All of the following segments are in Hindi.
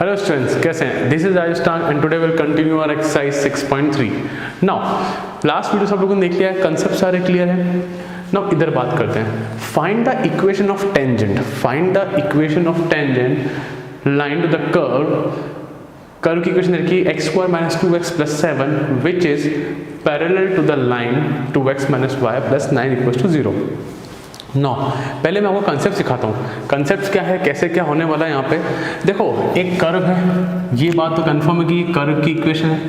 हेलो स्टूडेंट्स, कैसे हैं? This is Rajasthan and today will continue our exercise 6.3। Now last video सब लोगों ने देख लिया है, कंसेप्ट सारे क्लियर है। नाउ इधर बात करते हैं, find the equation of tangent. Find the equation of tangent line to the curve की इक्वेशन देखिए x² - 2x + 7 which is parallel to the line 2x - y + 9 = 0। No पहले मैं आपको कंसेप्ट सिखाता हूँ। कंसेप्ट क्या है, कैसे क्या होने वाला है। यहाँ पे देखो एक कर्व है, ये बात तो कंफर्म है कि ये कर्व की इक्वेशन है,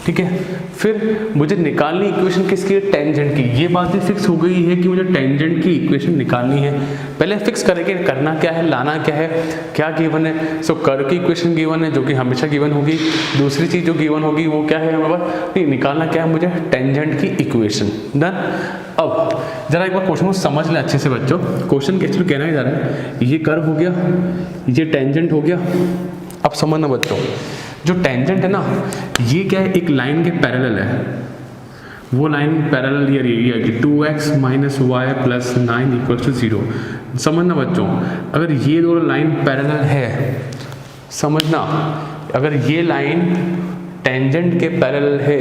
ठीक है। फिर मुझे निकालनी इक्वेशन किसकी है, टेंजेंट की। ये बात भी फिक्स हो गई है कि मुझे टेंजेंट की इक्वेशन निकालनी है। पहले फिक्स करेंगे करना क्या है, लाना क्या है, क्या गिवन है। सो कर्व की इक्वेशन गिवन है जो कि हमेशा गिवन होगी। दूसरी चीज जो गिवन होगी वो क्या है हमारे पास, निकालना क्या है मुझे, टेंजेंट की इक्वेशन। डन। अब जरा एक बार क्वेश्चन को समझ लें अच्छे से बच्चों। क्वेश्चन एक्चुअली कहना ही जा रहा है, ये कर्व हो गया, ये टेंजेंट हो गया। अब समझना बच्चों, जो टेंजेंट है ना, ये क्या है, एक लाइन के पैरेलल है। वो लाइन पैरेलल ये है कि 2x - y + 9 = 0। समझना बच्चों, अगर ये दो लाइन पैरेलल है, समझना, अगर ये लाइन टेंजेंट के पैरेलल है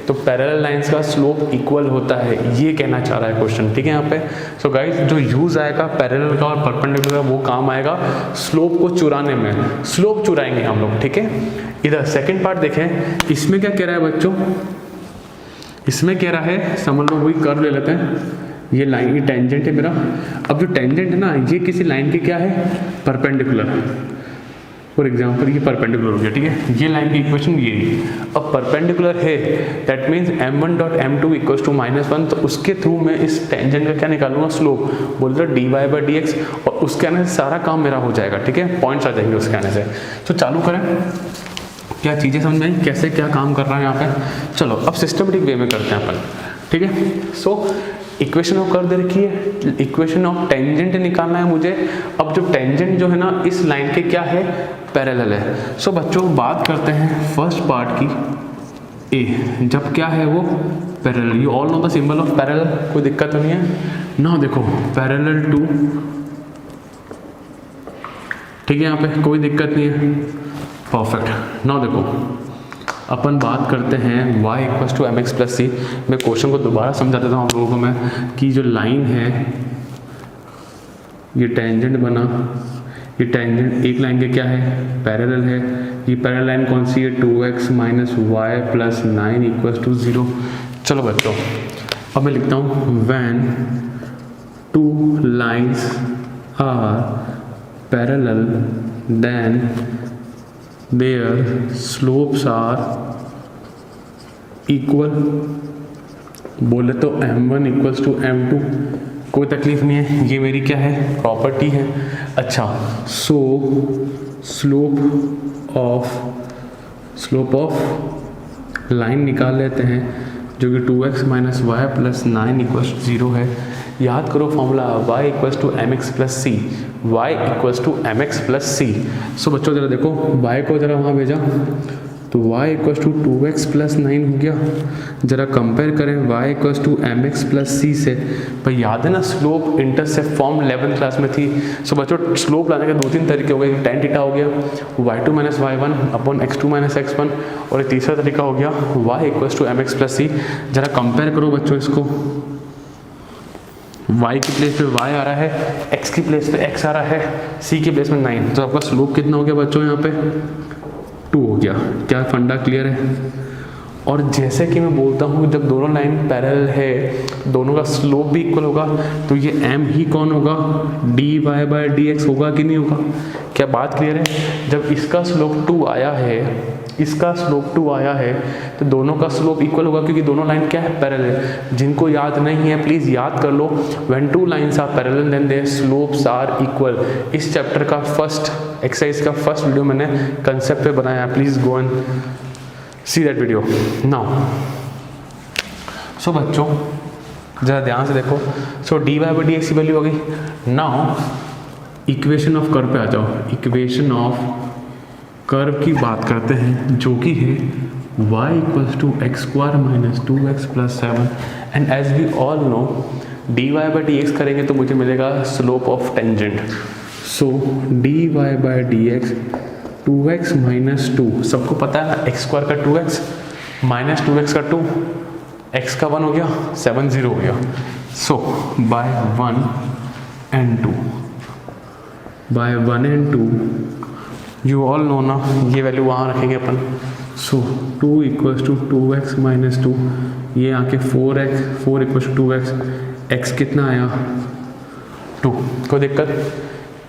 तो पैरेलल लाइंस का स्लोप इक्वल होता है, ये कहना चाह रहा है क्वेश्चन, ठीक है। यहाँ पे सो गाइस जो यूज आएगा पैरेलल का और परपेंडिकुलर का, वो काम आएगा स्लोप को चुराने में। स्लोप चुराएंगे हम लोग, ठीक है। इधर सेकंड पार्ट देखें, इसमें क्या कह रहा है बच्चों, इसमें कह रहा है, समझ लो वही कर्व ले लेते हैं। ये लाइन, ये टेंजेंट है मेरा। अब जो टेंजेंट है ना, ये किसी लाइन के क्या है, परपेंडिकुलर। फॉर एग्जाम्पल ये परपेंडिकुलर हो गया, ठीक है। ये लाइन की इक्वेशन ये है। अब परपेंडिकुलर है दैट मीन्स m1.m2 = -1, तो उसके थ्रू मैं इस टेंजेंट का क्या निकालूंगा, स्लोप। बोल रहा dy/dx, और उसके आने से सारा काम मेरा हो जाएगा, ठीक है। पॉइंट्स आ जाएंगे उसके आने से। तो चालू करें, क्या चीज़ें समझ में आई, कैसे क्या काम कर रहा है यहाँ पे। चलो अब सिस्टमेटिक वे में करते हैं अपन, ठीक है। सो इक्वेशन ऑफ कर्व दे रखी है, इक्वेशन ऑफ टेंजेंट निकालना है मुझे। अब जो टेंजेंट जो है ना, इस लाइन के क्या है, पैरेलल है। सो बच्चों बात करते हैं फर्स्ट पार्ट की, ए, जब क्या है वो parallel. You all know the symbol of parallel, कोई दिक्कत तो नहीं है ना। देखो पैरेलल टू, ठीक है, यहाँ पे कोई दिक्कत नहीं है, परफेक्ट। नाउ देखो अपन बात करते हैं y = mx + c। मैं क्वेश्चन को दोबारा समझा देता हूँ आप लोगों को मैं, कि जो लाइन है, ये टेंजेंट बना, ये टेंजेंट एक लाइन के क्या है, पैरेलल है। ये पैरेलल लाइन कौन सी है, 2x - y + 9 = 0। चलो बच्चों अब मैं लिखता हूँ, when two lines are parallel then their slopes are equal। बोले तो m1 = m2, कोई तकलीफ नहीं है, ये मेरी क्या है, प्रॉपर्टी है। अच्छा, सो स्लोप ऑफ लाइन निकाल लेते हैं जो कि 2x - y + 9 = 0 है। याद करो formula, y = mx + c, y = mx + c। सो बच्चों जरा देखो, y को जरा वहाँ भेजा तो y = 2x + 9 हो गया। जरा कंपेयर करें y = mx + c से। पर याद है ना, slope intercept form 11th class में थी। सो बच्चों स्लोप लाने के 2-3 तरीके हो गए, tan थीटा हो गया, y2 - y1 / x2 - x1, और एक तीसरा तरीका हो गया y = mx + c। जरा कंपेयर करो बच्चों इसको, y की प्लेस पे y आ रहा है, x की प्लेस पे x आ रहा है, c की प्लेस में 9, तो आपका स्लोप कितना हो गया बच्चों, यहाँ पे 2 हो गया। क्या फंडा क्लियर है। और जैसे कि मैं बोलता हूँ, जब दोनों लाइन पैरेलल है, दोनों का स्लोप भी इक्वल होगा, तो ये m ही कौन होगा, dy/dx होगा कि नहीं होगा। क्या बात क्लियर है। जब इसका स्लोप 2 आया है, इसका स्लोप 2 आया है, तो दोनों का स्लोप इक्वल होगा, क्योंकि दोनों लाइन क्या है, पैरेलल है। जिनको याद नहीं है प्लीज याद कर लो, when two lines are parallel then their slopes are equal. इस चैप्टर का फर्स्ट एक्सरसाइज का फर्स्ट वीडियो मैंने कंसेप्ट पे बनाया, please go and see that video now. So बच्चों जरा ध्यान से देखो, सो dy/dx की वैल्यू हो गई। नाउ इक्वेशन ऑफ कर्व पे आ जाओ। इक्वेशन ऑफ कर्व की बात करते हैं, जो कि है y = x² - 2x + 7, and as we all know dy/dx करेंगे तो मुझे मिलेगा slope of tangent. So dy/dx 2x minus 2, सबको पता है ना x स्क्वायर का 2x माइनस 2x का 2, x का 1 हो गया, 7 0 हो गया। So by 1 and 2, by 1 and 2 you all know ना, ये वैल्यू वहाँ रखेंगे अपन। So 2 equals to 2x minus 2, ये आके 4x, 4 equals to 2x, x कितना आया 2, कोई दिक्कत,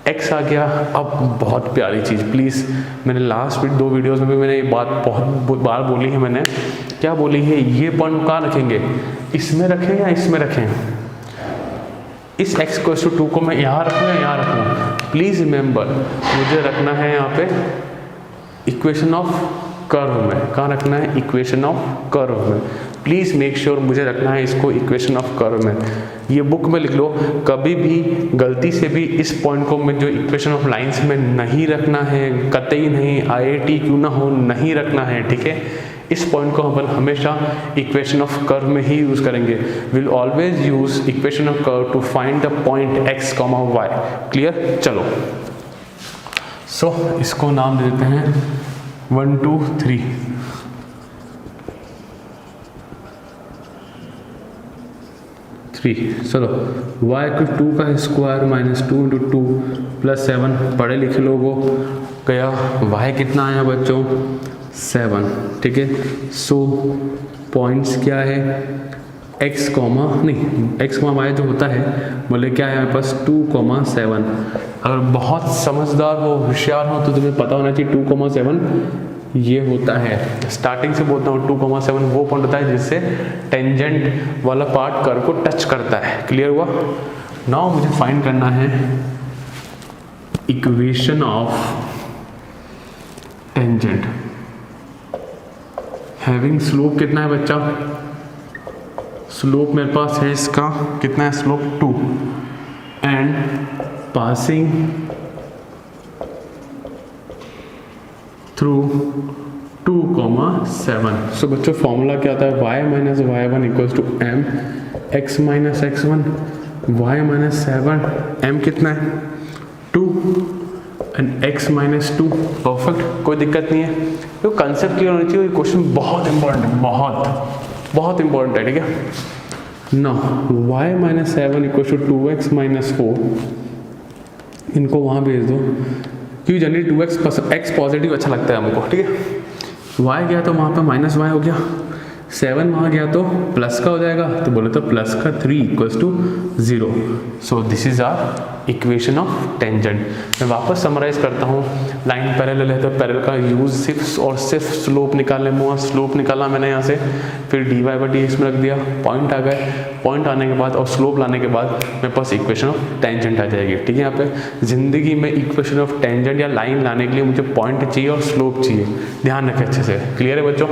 x आ गया। अब बहुत प्यारी चीज़, प्लीज़, मैंने लास्ट 2 वीडियोस में भी मैंने ये बात बहुत बार बोली है, मैंने क्या बोली है, ये पॉइंट कहाँ रखेंगे, इसमें रखें या इसमें रखें, इस x इक्वल्स टू 2 को मैं यहाँ रखूँ या यहाँ रखूँ, प्लीज़ रिमेंबर मुझे रखना है यहाँ पे इक्वेशन ऑफ कर्व में, कहाँ रखना है, इक्वेशन ऑफ कर्व में, प्लीज़ मेक श्योर मुझे रखना है इसको इक्वेशन ऑफ कर्व में। ये बुक में लिख लो, कभी भी गलती से भी इस पॉइंट को मैं जो इक्वेशन ऑफ लाइंस में नहीं रखना है, कतई नहीं, IIT क्यों ना हो नहीं रखना है, ठीक है। इस पॉइंट को हम हमेशा इक्वेशन ऑफ कर्व में ही यूज़ करेंगे। Will always use equation of curve to find the point x, y, clear. चलो सो इसको नाम दे देते हैं 1 2 3, चलो y को 2 का स्क्वायर माइनस 2 इंटू 2 प्लस 7, पढ़े लिखे लोगों गया, y कितना आया बच्चों 7, ठीक है। सो पॉइंट्स क्या है, x कॉमा नहीं, x कॉमा y जो होता है बोले क्या है मेरे पास 2,7। अगर बहुत समझदार हो, होशियार हो, तो तुम्हें पता होना चाहिए 2,7 ये होता है, स्टार्टिंग से बोलता हूँ 2,7 वो पॉइंट होता है जिससे टेंजेंट वाला पार्ट कर्व को टच करता है, क्लियर हुआ। नाउ मुझे फाइंड करना है equation of tangent having slope, कितना है बच्चा, स्लोप मेरे पास है इसका कितना है, slope 2 and passing through 2,7। So बच्चों फॉर्मूला क्या आता है, y minus y1 equals to m x minus x1 y minus 7, m कितना है 2 एंड x माइनस 2, परफेक्ट, कोई दिक्कत नहीं है। तो कंसेप्ट क्लियर होना चाहिए, क्वेश्चन बहुत इंपॉर्टेंट है, बहुत इंपॉर्टेंट है, ठीक है ना। y minus 7 equals to 2x minus 4, इनको वहाँ भेज दो क्योंकि जनरली 2x x पॉजिटिव अच्छा लगता है हमको, ठीक है। y गया तो वहाँ पे माइनस y हो गया, 7 वहाँ गया तो प्लस का हो जाएगा, तो बोले तो प्लस का 3 equals to 0। So this is our equation of tangent. मैं वापस समराइज करता हूँ, लाइन पैरेलल है तो पैरेलल का यूज सिर्फ और सिर्फ स्लोप निकालने में हुआ, स्लोप निकाला मैंने यहाँ से, फिर dy/dx में रख दिया, पॉइंट आ गए, पॉइंट आने के बाद और स्लोप लाने के बाद मेरे पास इक्वेशन ऑफ टेंजेंट आ जाएगी, ठीक है। यहाँ पे जिंदगी में इक्वेशन ऑफ टेंजेंट या लाइन लाने के लिए मुझे पॉइंट चाहिए और स्लोप चाहिए, ध्यान रखें अच्छे से, क्लियर है बच्चों।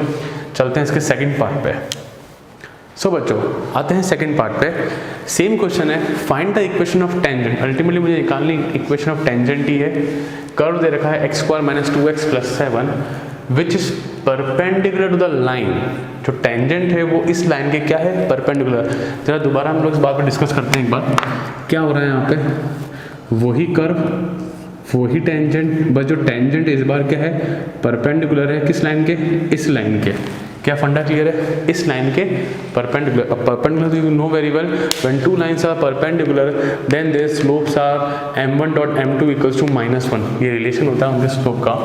चलते हैं इसके सेकंड पार्ट पे। सो बच्चों आते हैं सेकंड पार्ट पे, सेम क्वेश्चन है, find the equation of tangent. Ultimately मुझे निकालनी इक्वेशन ऑफ टेंजेंट ही है, कर्व दे रखा है x square minus 2x plus 7 which is perpendicular to the line. जो टेंजेंट है वो इस लाइन के क्या है, परपेंडिकुलर। जरा दोबारा हम लोग इस बात पर डिस्कस करते हैं एक बार, क्या हो रहा है यहाँ पे, वही कर्व वही टेंजेंट, बस जो टेंजेंट इस बार क्या है, परपेंडिकुलर है किस लाइन के, इस लाइन के। क्या फंडा क्लियर है, इस लाइन के perpendicular. Perpendicular you know very well, when two lines are perpendicular then their slopes are m1 dot m2 equals to -1, ये रिलेशन होता है उनके स्लोप का।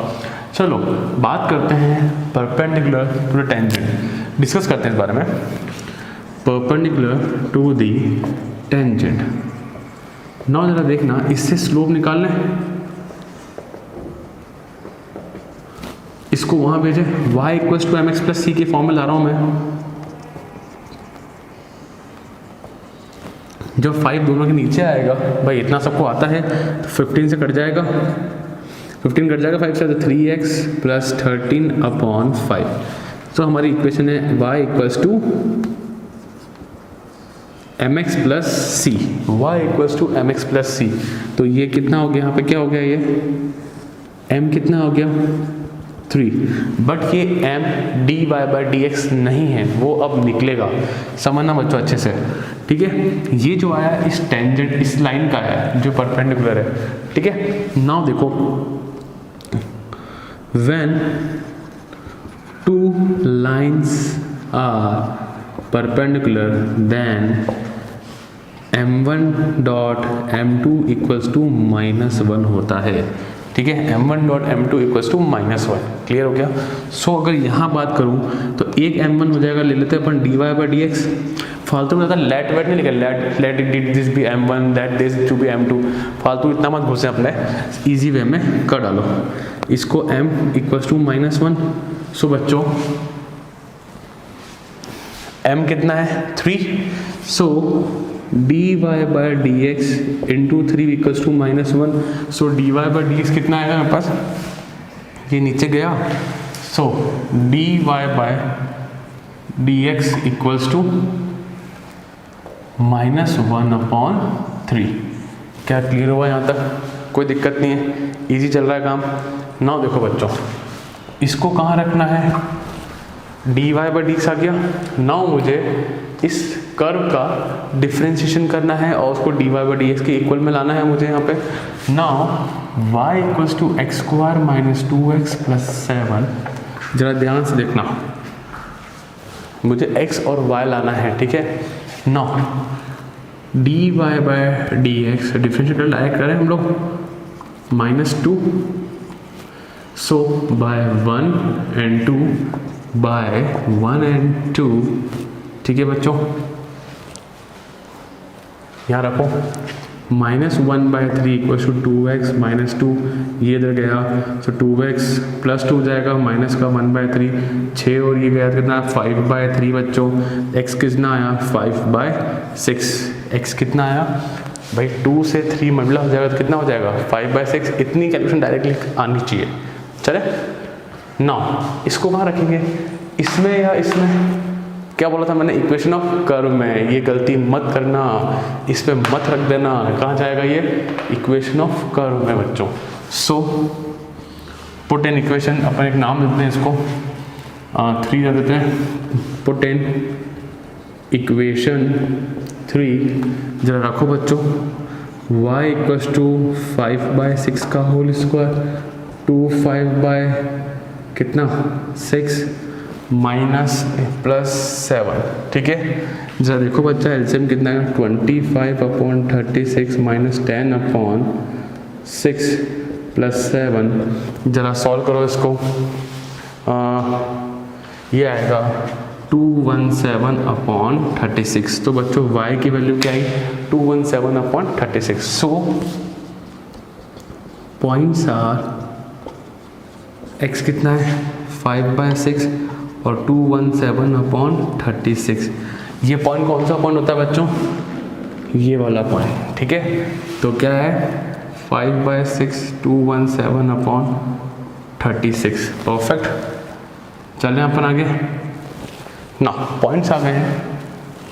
चलो बात करते हैं perpendicular to the tangent, discuss करते हैं इस बारे में। Perpendicular to the tangent, now जरा देखना, इससे स्लोप निकालना है, इसको वहां भेजे, y equals to mx plus c के फॉर्म में ला रहा हूं मैं। जब 5 दोनों के नीचे आएगा, भाई इतना सबको आता है, तो 15 से कट जाएगा, 15 कट जाएगा 5 से, तो 3x प्लस 13 अपॉन 5। तो हमारी इक्वेशन है y equals to mx plus c, y equals to mx plus c. तो ये कितना हो गया, यहाँ पे क्या हो गया, ये m कितना हो गया 3, बट ये m dy/dx नहीं है, वो अब निकलेगा, समझना बच्चों अच्छे से, ठीक है। ये जो आया इस टेंजेंट, इस लाइन का है जो परपेंडिकुलर है, ठीक है। नाउ देखो when two lines are perpendicular then m1 dot m2 equals to -1 होता है। ठीक है, m1 dot m2 equals to -1। Clear हो गया। सो अगर यहाँ बात करूँ तो एक m1 हो जाएगा, ले लेते हैं अपन dy/dx। फालतू में ज़्यादा लेट वेट नहीं लिखा, let did this be m1 let this to be m2, फालतू इतना मत घुसे, अपने इजी वे में कर डालो। इसको m इक्वल्स टू -1। सो बच्चों m कितना है 3, so dy/dx into 3 equals to -1। So dy/dx कितना आएगा मेरे पास, ये नीचे गया, सो dy/dx इक्वल्स टू -1/3। क्या क्लियर हुआ यहाँ तक? कोई दिक्कत नहीं है, इजी चल रहा है काम। नाउ देखो बच्चों, इसको कहाँ रखना है, dy/dx आ गया। नाउ मुझे इस कर्व का डिफ्रेंशिएशन करना है और उसको dy/dx के इक्वल में लाना है मुझे यहाँ पे। Now y equals to x square minus 2x plus 7, जरा ध्यान से देखना, मुझे x और y लाना है। ठीक है, नाउ dy/dx डिफ्रेंशिएट डायरेक्ट करें हम लोग -2, सो बाय 1 and 2 बाय 1 and 2। ठीक है बच्चों, यहाँ रखो, -1/3 इक्वल टू 2x माइनस 2, ये इधर गया, तो 2x प्लस 2 जाएगा, माइनस का 1/3, 6 और ये गया कितना 5/3 बच्चों। x कितना आया 5/6, x कितना आया भाई 2 से 3 मल्टीप्लाई हो जाएगा तो कितना हो जाएगा 5/6। इतनी कैलकुलेशन डायरेक्टली आनी चाहिए। चले नाउ इसको कहाँ रखेंगे, इसमें या इसमें? क्या बोला था मैंने, इक्वेशन ऑफ कर्व में। ये गलती मत करना, इस पे मत रख देना। कहाँ जाएगा ये, इक्वेशन ऑफ कर्व में बच्चों। सो पुट इन इक्वेशन, अपन एक नाम देते हैं इसको 3 दे देते हैं, पुट इन इक्वेशन 3। जरा रखो बच्चों, y इक्वल्स टू 5/6 का होल स्क्वायर, 5 कितना 6 माइनस प्लस 7। ठीक है, जरा देखो बच्चा एलसीएम कितना है, 25/36 माइनस 10/6 प्लस 7। जरा सॉल्व करो इसको, ये आएगा 217/36। तो बच्चों y की वैल्यू क्या आई 217/36। सो पॉइंट्स आर x कितना है 5/6 और 217/36। ये पॉइंट कौन सा पॉइंट होता है बच्चों, ये वाला पॉइंट। ठीक है, तो क्या है 5/6 217/36। परफेक्ट, चलें अपन आगे ना, पॉइंट्स आ गए हैं।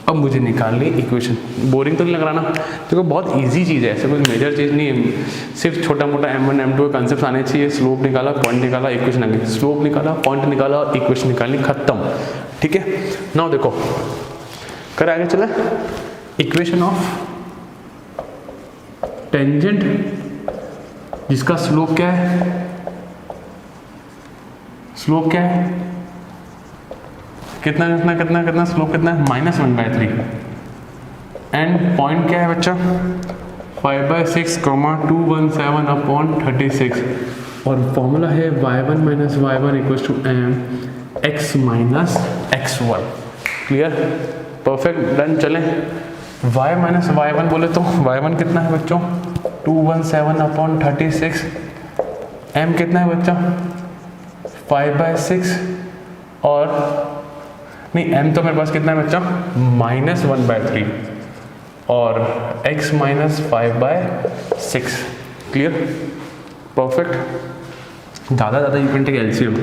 अब मुझे निकालनी इक्वेशन। बोरिंग तो नहीं लग रहा ना, देखो बहुत इजी चीज़ है, ऐसे कोई मेजर चीज़ नहीं है, सिर्फ छोटा मोटा m1 m2 का कंसेप्ट आने चाहिए। स्लोप निकाला, पॉइंट निकाला, इक्वेशन आ गई, स्लोप निकाला, पॉइंट निकाला, इक्वेशन निकाली, खत्म। ठीक है, नाउ देखो कर आगे चला, इक्वेशन ऑफ टेंजेंट जिसका स्लोप क्या है, स्लोप क्या है, कितना कितना कितना कितना स्लोप कितना है -1/3। एंड पॉइंट क्या है बच्चा 5/6 217/36। और फॉर्मूला है y1 minus y1 equal to m x minus x1। Clear, perfect, done. चलें y माइनस y1 बोले तो y1 कितना है बच्चों 217/36, m कितना है बच्चा 5/6 और नहीं m तो मेरे पास कितना है बच्चा -1/3 और x माइनस 5/6। Clear, perfect. ज़्यादा यूनिट का एलसीएम,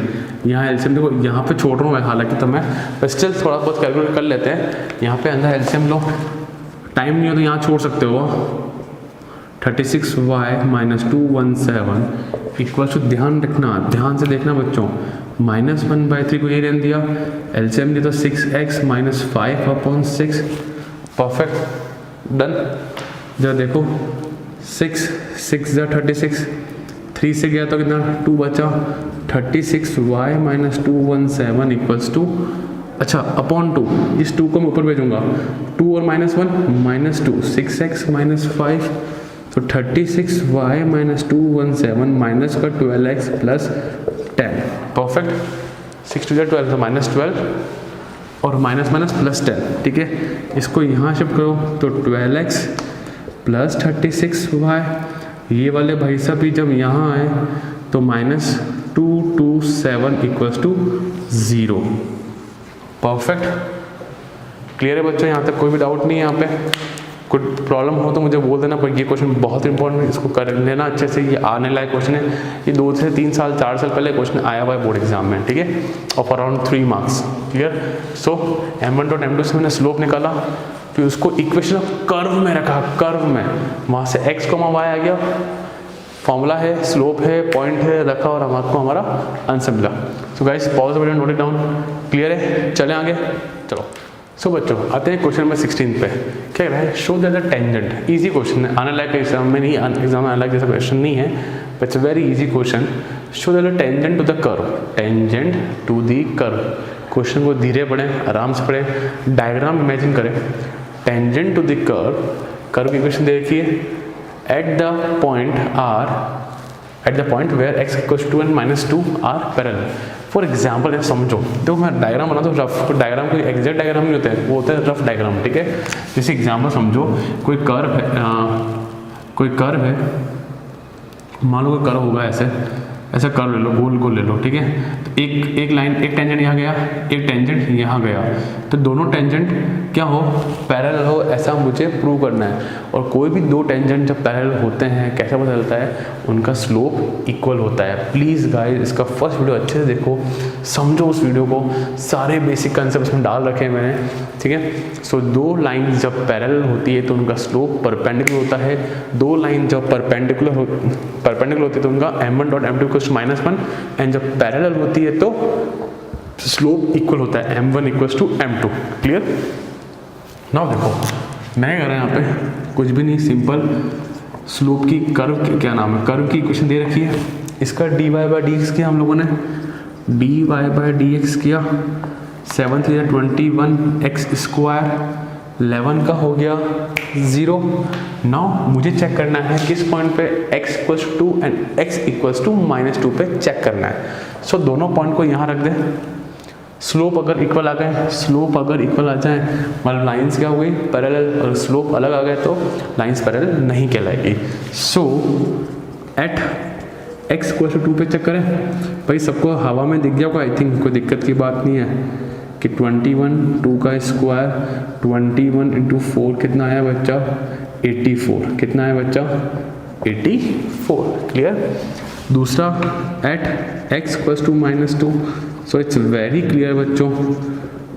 यहाँ एलसीएम देखो, यहाँ पे छोड़ रहा हूँ मैं हालांकि, तो मैं स्टिल थोड़ा बहुत कैलकुलेट कर लेते हैं। यहाँ पे अंदर एलसीएम लो, टाइम नहीं हो तो यहाँ छोड़ सकते हो। 36y माइनस 217 इक्वल टू, ध्यान रखना, ध्यान से देखना बच्चों, -1/3 को ये रहने दिया, एलसीएम दिया तो 6x माइनस 5/6। Perfect, done. जरा देखो 6 6 36, 3 से गया तो कितना 2 बचा, 36y माइनस 217 इक्वल्स टू, अच्छा अपॉन 2, इस 2 को मैं ऊपर भेजूंगा, 2 और -1 -2, 6x माइनस 5, तो 36y माइनस 217 माइनस का 12x प्लस 10, परफेक्ट। 6 to 12 तो -12 और माइनस प्लस 10, ठीक है। इसको यहाँ शिफ्ट करो तो 12x प्लस 36y, ये वाले भाई साहब भी जब यहाँ आए तो -227 इक्वल्स टू 0, परफेक्ट। क्लियर है बच्चों, यहाँ तक कोई भी डाउट नहीं है? यहाँ पे कोई प्रॉब्लम हो तो मुझे बोल देना, पर ये क्वेश्चन बहुत इंपॉर्टेंट है, इसको कर लेना अच्छे से, ये आने लायक क्वेश्चन है। ये 2 से 3 साल 4 साल पहले क्वेश्चन आया हुआ है बोर्ड एग्जाम में, ठीक है, of around 3 marks. Clear. So m1 dot m2 से मैंने स्लोप निकाला, फिर उसको इक्वेशन ऑफ कर्व में रखा, कर्व में, वहाँ से x, y आ गया, फॉर्मूला है, स्लोप है, पॉइंट है, रखा और हमको हमारा आंसर मिला। So guys pause the video, note it down. Clear है? चलें आगे, चलो। सो बच्चों आते हैं क्वेश्चन नंबर 16 पे। क्या कह रहा है? Show that the tangent, easy question है, आने लायक एग्जाम में नहीं, एग्जाम में आने लायक जैसा क्वेश्चन नहीं है, but it's very easy question. Show that the tangent to the curve, tangent to the curve. Question को धीरे पढ़ें, आराम से पढ़ें, डायग्राम इमेजिन करें। Tangent to the curve, curve की इक्वेशन दे रखी है, at the point where x equals to and -2 are parallel। For example समझो, देखो मैं डायग्राम बना तो रफ, कोई डायग्राम कोई एग्जैक्ट डायग्राम नहीं होता है, वो होता है रफ डायग्राम, ठीक है। जैसे एग्जाम्पल समझो, कोई कर्व है, मान लो कोई कर्व होगा ऐसा कर्व ले लो, गोल ले लो, ठीक है। तो एक लाइन, एक टेंजेंट यहाँ गया, एक टेंजेंट यहाँ गया, तो दोनों टेंजेंट क्या हो, पैरेलल हो, ऐसा मुझे प्रूव करना है। और कोई भी 2 टेंजेंट जब पैरेलल होते हैं, कैसे पता चलता है? उनका स्लोप इक्वल होता है। प्लीज़ गाइस इसका फर्स्ट वीडियो अच्छे से देखो, समझो उस वीडियो को, सारे बेसिक कंसेप्ट इसमें डाल रखे हैं मैंने, ठीक है। सो 2 लाइन जब पैरेलल होती है तो उनका स्लोप परपेंडिकुलर होता है। 2 लाइन जब परपेंडिकुलर होती है तो उनका m1 dot m2 equals to -1, and जब पैरेलल होती है तो स्लोप इक्वल होता है m1 equals to m2। Clear? Now देखो मैं कह रहा यहाँ पे कुछ भी नहीं, सिंपल स्लोप की कर्व, क्या नाम है, कर्व की इक्वेशन दे रखी है, इसका dy/dx किया हम लोगों ने, dy/dx किया, 7 3 21 x स्क्वायर, 11 का हो गया 0। नाउ मुझे चेक करना है किस पॉइंट पे x equals to and x equals to -2 पे चेक करना है। सो दोनों पॉइंट को यहाँ रख दें, स्लोप अगर इक्वल आ गए, स्लोप अगर इक्वल आ जाए मतलब लाइंस क्या हो गई, पैरेलल, और स्लोप अलग आ गए तो लाइंस पैरेलल नहीं कहलाएगी। सो एट x इक्वल्स टू 2 पे चेक करें, भाई सबको हवा में दिख गया होगा, आई थिंक कोई दिक्कत की बात नहीं है कि 21, 2 का स्क्वायर, 21 इंटू 4 कितना आया बच्चा, 84, कितना आया बच्चा, 84। क्लियर? दूसरा at x equals to -2, so it's very clear बच्चों,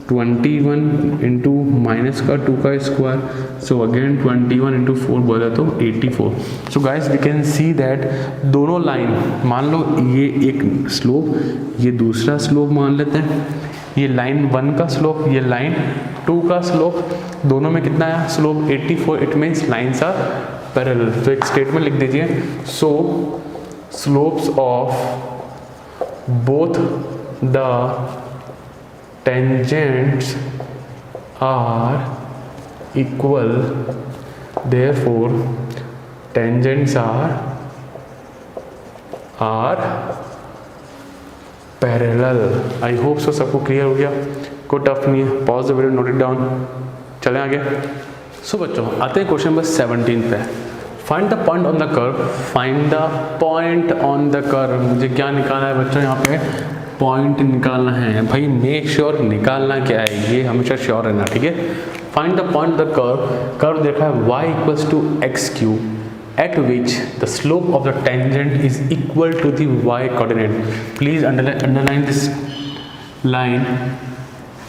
21 इंटू माइनस का 2 का स्क्वायर, सो अगेन 21 इंटू 4 बोला तो 84। So guys we can see that दोनों लाइन, मान लो ये एक स्लोप, ये दूसरा स्लोप मान लेते हैं, ये लाइन 1 का स्लोप, ये लाइन 2 का स्लोप, दोनों में कितना आया slope, 84। It means lines are parallel. तो एक स्टेटमेंट लिख दीजिए, so slopes of both the tangents are equal, therefore tangents are parallel. I hope so सबको क्लियर हो गया, कोई टफ नहीं है। Pause the video, note it down, चलें आगे। सो बच्चों आते हैं क्वेश्चन नंबर 17 पे। Find the point on the curve, find the point on the curve. मुझे क्या निकालना है बच्चों, यहाँ पे पॉइंट निकालना है। भाई मेक श्योर निकालना क्या है, ये हमेशा श्योर रहना, ठीक है। Find the point the curve, curve देखा है y equals to x³ at which the slope of the tangent is equal to the y coordinate। Please underline this line।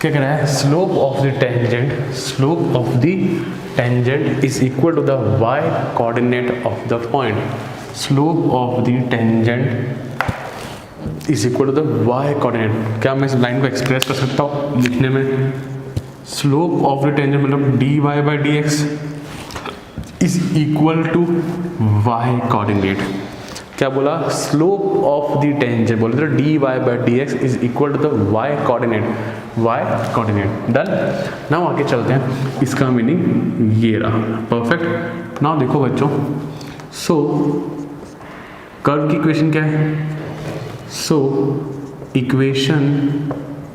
क्या कह रहा है, slope of the tangent is equal to the y coordinate of the point। slope of the tangent is equal to the y coordinate। क्या मैं इस लाइन को एक्सप्रेस कर सकता हूँ लिखने में, slope of the tangent मतलब dy/dx is equal to y coordinate। क्या बोला, स्लोप ऑफ द टेंजेंट बोले तो dy by d x is equal to the y coordinate, done. Now आगे चलते हैं, इसका मीनिंग ये रहा, परफेक्ट। नाउ देखो बच्चों, सो कर्व की इक्वेशन क्या है, सो इक्वेशन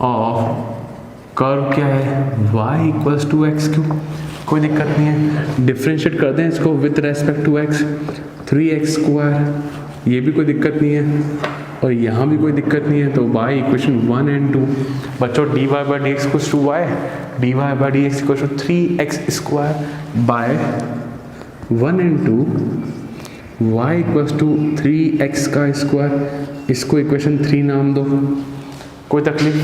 ऑफ कर्व क्या है, y equals to x cube, कोई दिक्कत नहीं है, डिफ्रेंशिएट कर दें इसको with respect to x, 3x square, ये भी कोई दिक्कत नहीं है, और यहाँ भी कोई दिक्कत नहीं है, तो y इक्वेशन 1 एंड 2, बच्चों dy by d x equals to y, dy by d x equals to 3x square by 1 and 2, y equals to 3x का स्क्वायर, इसको इक्वेशन 3 नाम दो, कोई तकलीफ,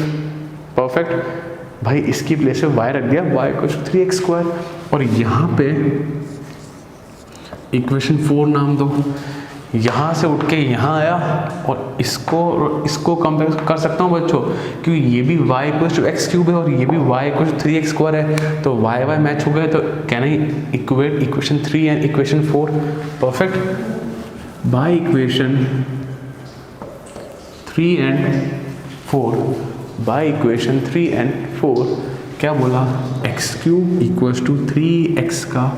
परफेक्ट। भाई इसकी प्लेस पे y रख दिया, y equals to 3x square, और यहाँ पे इक्वेशन 4 नाम दो, यहाँ से उठ के यहाँ आया, और इसको कंपेयर कर सकता हूँ बच्चों, क्योंकि ये भी y equals to x cube है और ये भी y equals to 3x square है, तो y y मैच हो गए, तो can I equate equation 3 and equation 4, perfect. By equation 3 and 4, by equation 3 and 4 क्या बोला, x cube equals to 3x का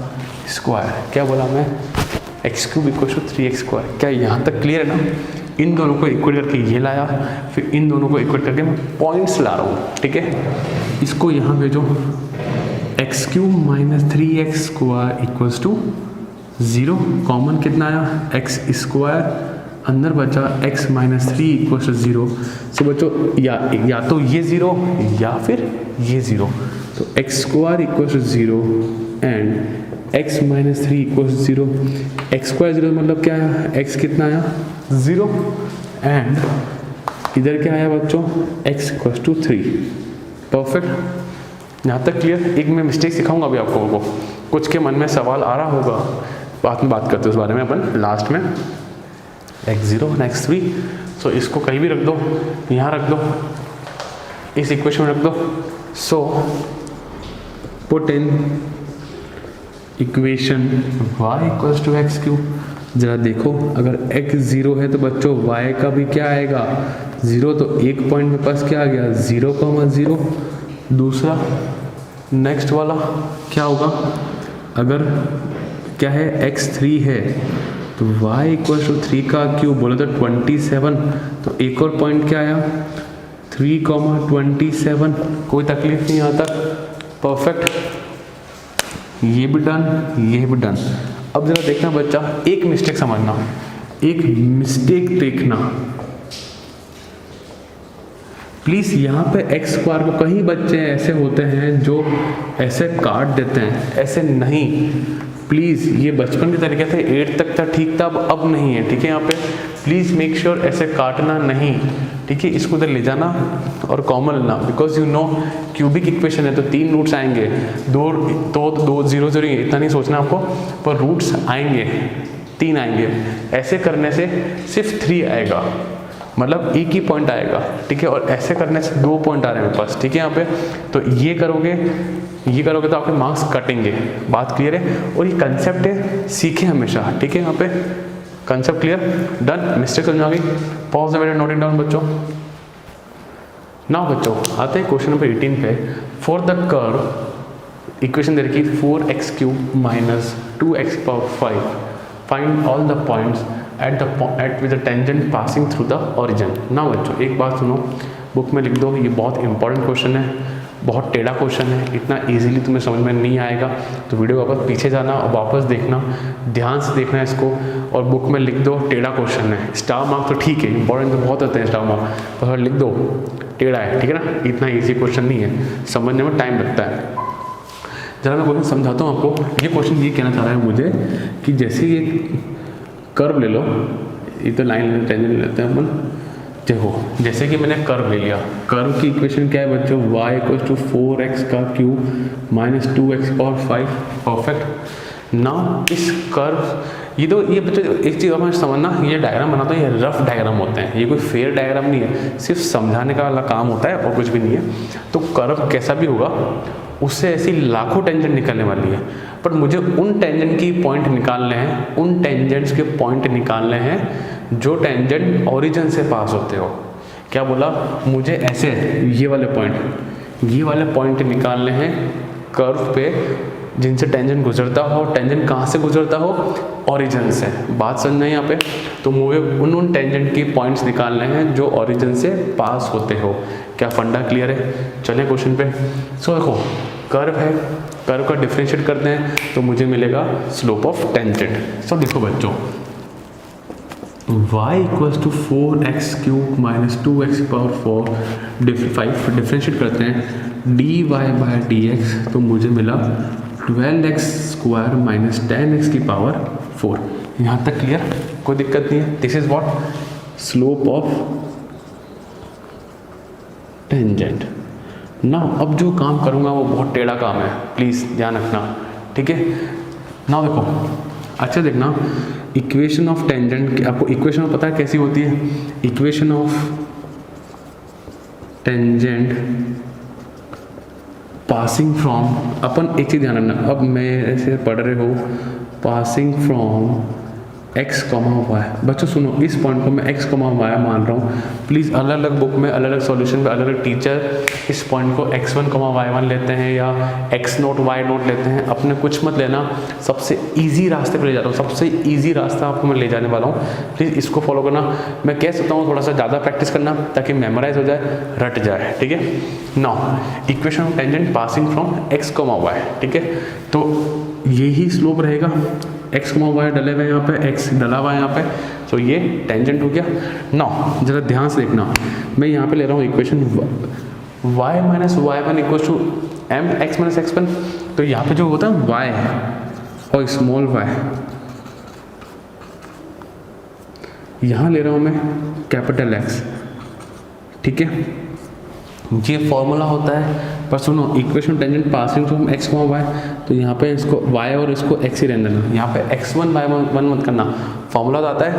स्क्वायर, क्या बोला मैं, x cube equals to 3x square. क्या यहाँ तक क्लियर है ना? इन दोनों को इक्वेट करके ये लाया, फिर इन दोनों को इक्वेट करके मैं पॉइंट्स ला रहा हूँ, ठीक है। इसको यहाँ भेजो, x cube minus 3x square equals to 0, common कितना आया, एक्स स्क्वायर, अंदर बचा x minus 3 equals to 0। So बच्चों या तो ये 0 या फिर ये 0, तो x square equals to 0 and x minus 3 equals 0, x square 0 मतलब क्या आया, x कितना आया 0, एंड इधर क्या आया बच्चों, x इक्वल्स टू 3, परफेक्ट। यहाँ तक क्लियर? एक मैं मिस्टेक सिखाऊंगा अभी आपको को, कुछ के मन में सवाल आ रहा होगा, बाद में बात करते हैं उस बारे में अपन लास्ट में। x0 और x3, सो इसको कहीं भी रख दो, यहाँ रख दो, इस इक्वेशन में रख दो, so put in equation y equals to x cube. जरा देखो, अगर x 0 है तो बच्चों y का भी क्या आएगा 0, तो एक पॉइंट में पास क्या आ गया 0,0। दूसरा नेक्स्ट वाला क्या होगा, अगर क्या है x3 है तो y इक्वल टू 3 का क्यूब बोले तो 27, तो एक और पॉइंट क्या आया 3,27, कोई तकलीफ नहीं आता, परफेक्ट। ये भी डन, ये भी डन। अब जरा देखना बच्चा, एक मिस्टेक समझना, एक मिस्टेक देखना प्लीज। यहाँ पे एक्स स्क्वायर को, कहीं बच्चे ऐसे होते हैं जो ऐसे काट देते हैं, ऐसे नहीं, प्लीज़। ये बचपन के तरीके थे, 8 तक था, ठीक था, अब नहीं है, ठीक है। यहाँ पे प्लीज़ मेक श्योर ऐसे काटना नहीं, ठीक है। इसको उधर ले जाना और कॉमन लेना, because you know cubic equation है तो 3 रूट्स आएंगे, 2 0 0, इतना नहीं सोचना आपको, पर रूट्स आएंगे 3 आएंगे। ऐसे करने से सिर्फ 3 आएगा, मतलब एक ही पॉइंट आएगा, ठीक है। और ऐसे करने से 2 पॉइंट आ रहे हैं मेरे पास, ठीक है। यहाँ पे तो ये करोगे तो आपके मार्क्स कटेंगे, बात क्लियर है। और ये कंसेप्ट है, सीखे हमेशा, ठीक है। यहाँ पे कंसेप्ट क्लियर, डन। मिस्टेक समझ आ गई, pause the video, note it down बच्चों। नाउ बच्चों आते हैं क्वेश्चन नंबर 18 पे। फॉर द कर्व इक्वेशन दे रखी 4x cube minus 2x power 5, find all the points at with the tangent passing through the origin. ना बच्चों एक बात सुनो, बुक में लिख दो, ये बहुत इंपॉर्टेंट क्वेश्चन है, बहुत टेढ़ा क्वेश्चन है, इतना इजीली तुम्हें समझ में नहीं आएगा, तो वीडियो वापस पीछे जाना और वापस देखना, ध्यान से देखना इसको, और बुक में लिख दो टेढ़ा क्वेश्चन है। स्टार मार्क तो ठीक है, इंपॉर्टेंट तो बहुत होते हैं स्टार मार्क, पर लिख दो टेढ़ा है, ठीक है ना। इतना ईजी क्वेश्चन नहीं है, समझने में टाइम लगता है। जरा मैं क्वेश्चन समझाता हूँ आपको। ये क्वेश्चन ये कहना चाह रहा है मुझे कि जैसे ये कर्व ले लो, ये तो लाइन टेंजेंट लेते हैं अपन, देखो जैसे कि मैंने कर्व ले लिया, कर्व की इक्वेशन क्या है बच्चों, y इक्वल्स टू 4x का cube minus 2x power 5, perfect. Now इस कर्व, ये बच्चों एक चीज़ हमें समझना, ये डायग्राम बनाता है, ये रफ डायग्राम होते हैं, ये कोई फेयर डायग्राम नहीं है, सिर्फ समझाने का वाला काम होता है और कुछ भी नहीं है। तो कर्व कैसा भी होगा, उससे ऐसी लाखों टेंजेंट निकलने वाली है, बट मुझे उन टेंजेंट की पॉइंट निकालने हैं, उन टेंजेंट्स के पॉइंट निकालने हैं जो टेंजेंट ओरिजिन से पास होते हो। क्या बोला, मुझे ऐसे ये वाले पॉइंट निकालने हैं कर्व पे जिनसे टेंजेंट गुजरता हो। टेंजेंट कहाँ से गुजरता हो, ओरिजिन से। बात समझना है यहाँ पे। तो मुझे उन टेंजेंट की पॉइंट्स निकालने हैं जो ओरिजिन से पास होते हो। क्या फंडा क्लियर है? चलें क्वेश्चन पे। सो देखो कर्व है, कर्व का डिफरेंशिएट करते हैं तो मुझे मिलेगा स्लोप ऑफ टेंजेंट। सो देखो बच्चों, y = 4x³ - 2x power 4 5 differentiate करते हैं dy/dx, तो मुझे मिला 12x² - 10x की पावर 4। यहाँ तक क्लियर, कोई दिक्कत नहीं है। This is what slope of tangent. ना अब जो काम करूँगा वो बहुत टेढ़ा काम है, प्लीज़ ध्यान रखना, ठीक है ना। देखो अच्छा देखना, इक्वेशन ऑफ टेंजेंट, आपको इक्वेशन पता है कैसी होती है? Equation of tangent passing from, अपन एक चीज़ ध्यान रखना, अब मैं ऐसे पढ़ रहे हो पासिंग फ्रॉम x, y। बच्चों सुनो, इस पॉइंट को मैं x, y मान रहा हूँ। प्लीज़ अलग अलग बुक में, अलग अलग सॉल्यूशन पे अलग अलग टीचर इस पॉइंट को x1, y1 लेते हैं या x0, y0 लेते हैं। अपने कुछ मत लेना, सबसे इजी रास्ते पे ले जा रहा हूँ, सबसे इजी रास्ता आपको मैं ले जाने वाला हूँ। प्लीज़ इसको फॉलो करना। मैं कह सकता हूँ थोड़ा सा ज़्यादा प्रैक्टिस करना ताकि मेमोराइज हो जाए, रट जाए, ठीक है। Now equation of tangent passing from x, y, ठीक है। तो यही स्लोप रहेगा, x, y डले हुए यहाँ पे, x डला हुआ है यहाँ पे, तो ये टेंजेंट हो गया। नाउ जरा ध्यान से देखना, मैं यहाँ पे ले रहा हूँ equation y - y1 = mx - x1। तो यहाँ पे जो होता है y और स्मॉल y, यहाँ ले रहा हूँ मैं कैपिटल X, ठीक है। ये फॉर्मूला होता है, पर सुनो equation tangent passing from x, y, तो यहाँ पे इसको y और इसको x ही रहने देना, यहाँ पे x1, y1 मत करना। फॉर्मूला आता है,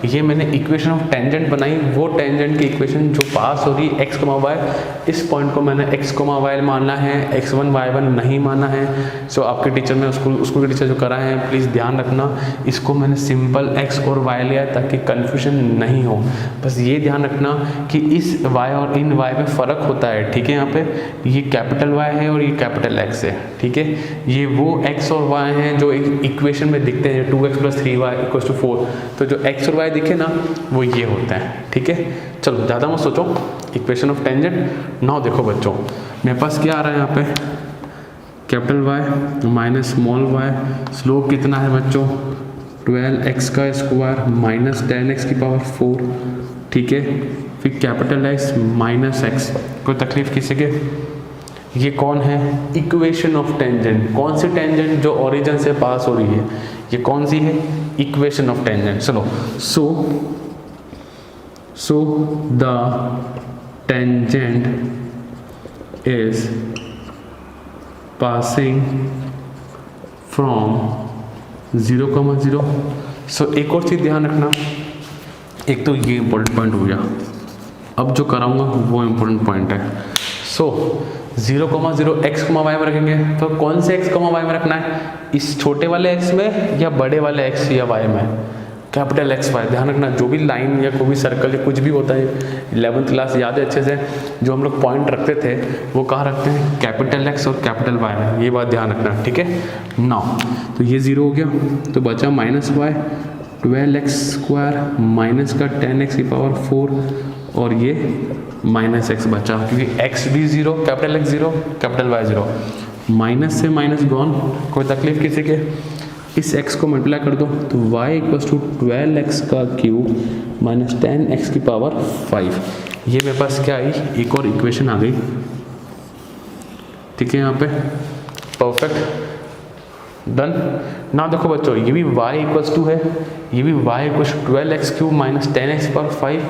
ये मैंने इक्वेशन ऑफ टेंजेंट बनाई, वो टेंजेंट की इक्वेशन जो पास हो रही है x, y, इस पॉइंट को मैंने x, y मानना है, x1, y1 नहीं माना है। सो आपके टीचर ने उसको टीचर जो करा है, प्लीज़ ध्यान रखना, इसको मैंने सिंपल x और y लिया ताकि कन्फ्यूजन नहीं हो। बस ये ध्यान रखना कि इस y और इन y में फ़र्क होता है, ठीक है। यहाँ पे ये कैपिटल Y है और ये कैपिटल X है, ठीक है। ये वो x और y हैं जो एक इक्वेशन में दिखते हैं, 2x + 3y = 4। तो जो x और y दिखे ना, वो ये होता है, ठीक है। चलो ज़्यादा मत सोचो, इक्वेशन ऑफ टेंजेंट। नाउ देखो बच्चों, मेरे पास क्या आ रहा है यहाँ पे, capital Y - small y, slope कितना है बच्चों 12x² - 10x की पावर 4, ठीक है। फिर कैपिटल X - x, कोई तकलीफ किसी के? ये कौन है? Equation of tangent. कौन सी टेंजेंट? जो ओरिजिन से पास हो रही है। ये कौन सी है? Equation of tangent. चलो, so the tangent is passing from 0, 0। So एक और चीज़ ध्यान रखना, एक तो ये इम्पोर्टेंट पॉइंट हो गया, अब जो कराऊंगा वो इम्पोर्टेंट पॉइंट है। सो 0, 0 x, y में रखेंगे, तो कौन से x, y में रखना है? इस छोटे वाले x में या बड़े वाले x या y में? Capital X, Y। ध्यान रखना, जो भी लाइन या कोई भी सर्कल या कुछ भी होता है, 11th क्लास याद है अच्छे से, जो हम लोग पॉइंट रखते थे वो कहाँ रखते हैं? कैपिटल X और कैपिटल Y में। ये बात ध्यान रखना, ठीक है। नाउ तो ये 0 हो गया, तो बचा -y, 12x² माइनस का 10x की पावर 4 और ये -x बचा, क्योंकि x भी 0, capital X 0, capital Y 0। Minus से माइनस गॉन, कोई तकलीफ किसी के? इस x को मल्टीप्लाई कर दो, तो y = 12x³ - 10x की पावर 5। ये मेरे पास क्या आई? एक और इक्वेशन आ गई, ठीक है। यहाँ पे परफेक्ट, डन। ना देखो बच्चों, ये भी y = है, ये भी y = 12x³ - 10x की पावर 5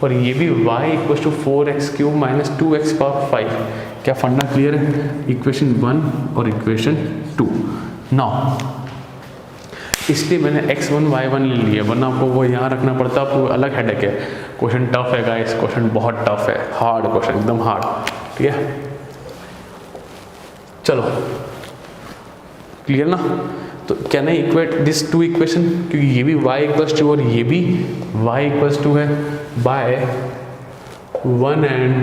और ये भी y = 4x³ - 2x की पावर 5। क्या फंडा क्लियर है? इक्वेशन 1 और इक्वेशन 2। नाउ इसलिए मैंने x1 y1 ले लिया, वरना आपको वो यहाँ रखना पड़ता, आपको अलग हेडेक है। क्वेश्चन टफ है गाइस, क्वेश्चन बहुत टफ है, हार्ड क्वेश्चन, एकदम हार्ड, ठीक है। चलो क्लियर ना। तो can I equate this to equation, क्योंकि ये भी y इक्वल्स टू और ये भी y इक्वल्स टू है, बाय 1 and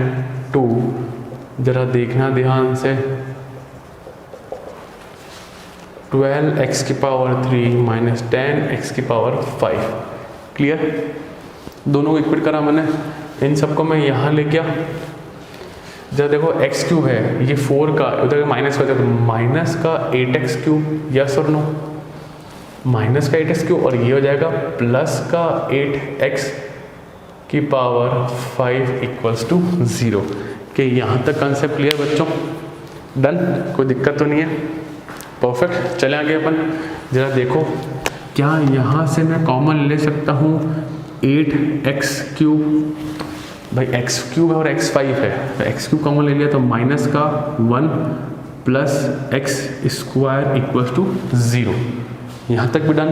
2। जरा देखना ध्यान से, 12x की पावर 3 माइनस 10x की पावर 5। क्लियर, दोनों को इक्वेट करा मैंने, इन सबको मैं यहाँ ले गया। जब देखो x क्यूब है, ये 4 का उधर माइनस हो जाएगा, माइनस का 8x क्यूब, यस और नो, माइनस का 8x क्यूब, और ये हो जाएगा प्लस का 8x की पावर 5 इक्वल्स टू 0। कि यहाँ तक कंसेप्ट क्लियर बच्चों? डन, कोई दिक्कत तो नहीं है? परफेक्ट। चले आगे अपन, जरा देखो क्या यहाँ से मैं कॉमन ले सकता हूँ 8x क्यूब, भाई x क्यूब है और x 5 है, तो x क्यूब कॉमन ले लिया तो माइनस का 1 plus x square equals to 0। यहाँ तक भी डन।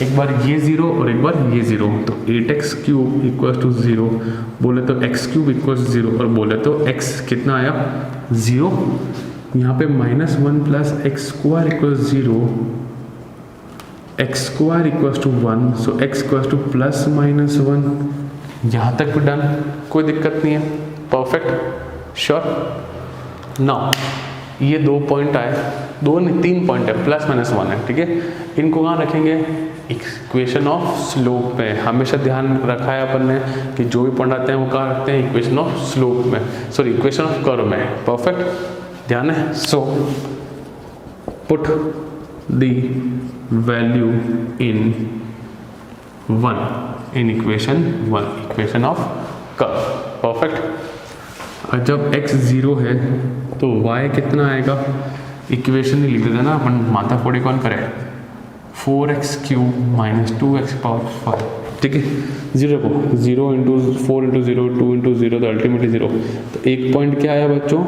एक बार ये 0 और एक बार ये 0, तो 8x क्यूब इक्वल्स टू 0, बोले तो x क्यूब इक्वल्स 0, और बोले तो x कितना आया 0। यहाँ पे minus 1 plus x square equals 0, x square equals to 1, so x equals to plus minus 1। यहाँ तक भी डन, कोई दिक्कत नहीं है? Perfect, sure. नाउ ये 2 पॉइंट आए, 2 नहीं 3 पॉइंट है, प्लस माइनस 1 है, ठीक है। इनको कहाँ रखेंगे? इक्वेशन ऑफ स्लोप में। हमेशा ध्यान रखा है अपन ने कि जो भी पॉइंट आते हैं वो कहाँ रखते हैं? इक्वेशन ऑफ स्लोप में, सॉरी इक्वेशन ऑफ कर्व में। परफेक्ट, ध्यान है। So put the value in 1 in equation 1, equation of curve. Perfect. और जब x 0 है तो y कितना आएगा? इक्वेशन ही लिख देते हैं ना अपन, माथा फोड़ी कौन करे? 4x cube minus 2x power 5, ठीक है। 0 को 0 इंटू 4 इंटू 0, 2 इंटू 0, तो अल्टीमेटली 0। तो एक पॉइंट क्या आया बच्चों?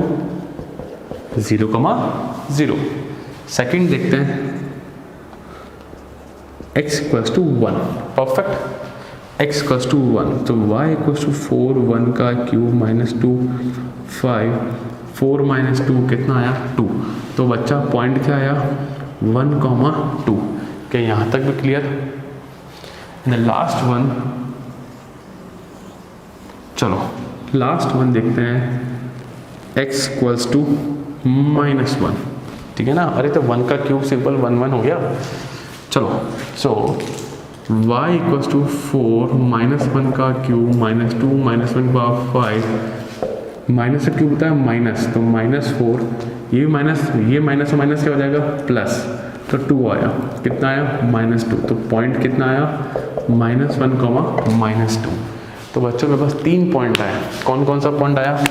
0,0। सेकंड देखते हैं, x equals to 1। Perfect, x equals to 1, तो y इक्वल्स टू 4, 1 का क्यूब माइनस 2, 5, 4 माइनस 2 कितना आया? 2। तो बच्चा पॉइंट क्या आया? 1,2। क्या यहाँ तक भी क्लियर? द लास्ट वन, चलो लास्ट वन देखते हैं, x इक्वल्स टू माइनस 1, ठीक है ना। अरे तो 1 का क्यूब सिंपल 1 1 हो गया। चलो, सो y इक्वल्स टू 4 माइनस 1 का cube minus 2 minus 1 power 5, minus का क्यूब होता है माइनस, तो माइनस 4, ये माइनस, ये माइनस और माइनस क्या हो जाएगा? प्लस, तो 2 आया, कितना आया? -2। तो पॉइंट कितना आया? -1, -2। तो बच्चों मेरे पास 3 पॉइंट आए। कौन कौन सा पॉइंट आया?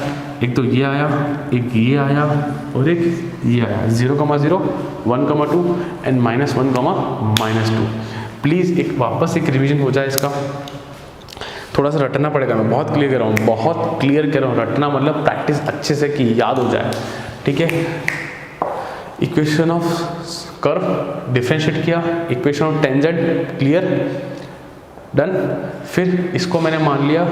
एक तो ये आया, एक ये आया, और एक ये आया। 0,0, 1,2 एंड -1, -2। प्लीज़ एक वापस एक रिवीजन हो जाए इसका, थोड़ा सा रटना पड़ेगा। मैं बहुत क्लियर कर रहा हूँ, बहुत क्लियर कर रहा हूँ। रटना मतलब प्रैक्टिस अच्छे से की, याद हो जाए, ठीक है। इक्वेशन ऑफ कर्व डिफरेंशिएट किया, equation of tangent clear, done. फिर इसको मैंने मान लिया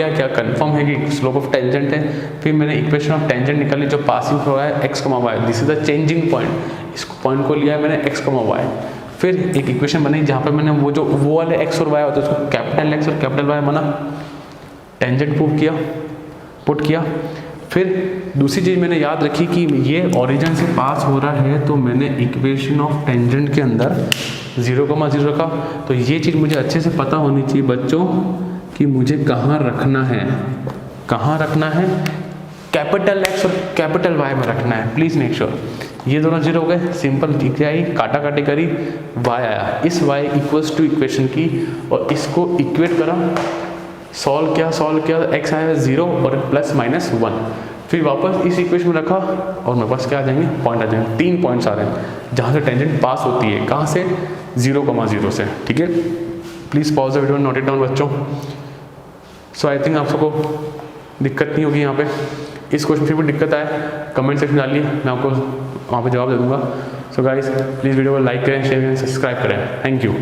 क्या कंफर्म है कि स्लोप ऑफ टेंजेंट है। फिर मैंने इक्वेशन ऑफ टेंजेंट निकाली जो पासिंग हो रहा है x, y, this is the changing point. इस पॉइंट को लिया है मैंने x, y। फिर एक इक्वेशन बनी जहाँ पे मैंने वो वाले x और y होते हैं उसको कैपिटल X और कैपिटल Y माना, टेंजेंट प्रूव किया, पुट किया। फिर दूसरी चीज़ मैंने याद रखी कि ये ओरिजिन से पास हो रहा है, तो मैंने इक्वेशन ऑफ टेंजेंट के अंदर 0,0 रखा। तो ये चीज़ मुझे अच्छे से पता होनी चाहिए बच्चों कि मुझे कहाँ रखना है, कहाँ रखना है, कैपिटल X और कैपिटल Y में रखना है। Please make sure. ये दोनों 0 हो गए, सिंपल क्या आई, काटा काटी करी, y आया। इस y इक्वल्स टू इक्वेशन की और इसको इक्वेट करा, सॉल्व किया, x आया 0 और +-1। फिर वापस इस इक्वेशन में रखा और मेरे पास क्या आ जाएंगे? पॉइंट आ जाएंगे। 3 पॉइंट्स आ रहे हैं जहाँ से टेंजेंट पास होती है। कहाँ से? 0,0 से, ठीक है। Please pause the video, note it down बच्चों। सो आई थिंक आप सबको दिक्कत नहीं होगी यहाँ पे। इस क्वेश्चन फिर भी दिक्कत आए कमेंट सेक्शन डालिए, मैं आपको वहाँ पे जवाब दे दूँगा। सो गाइस प्लीज़ वीडियो को लाइक करें, शेयर करें, सब्सक्राइब करें। Thank you.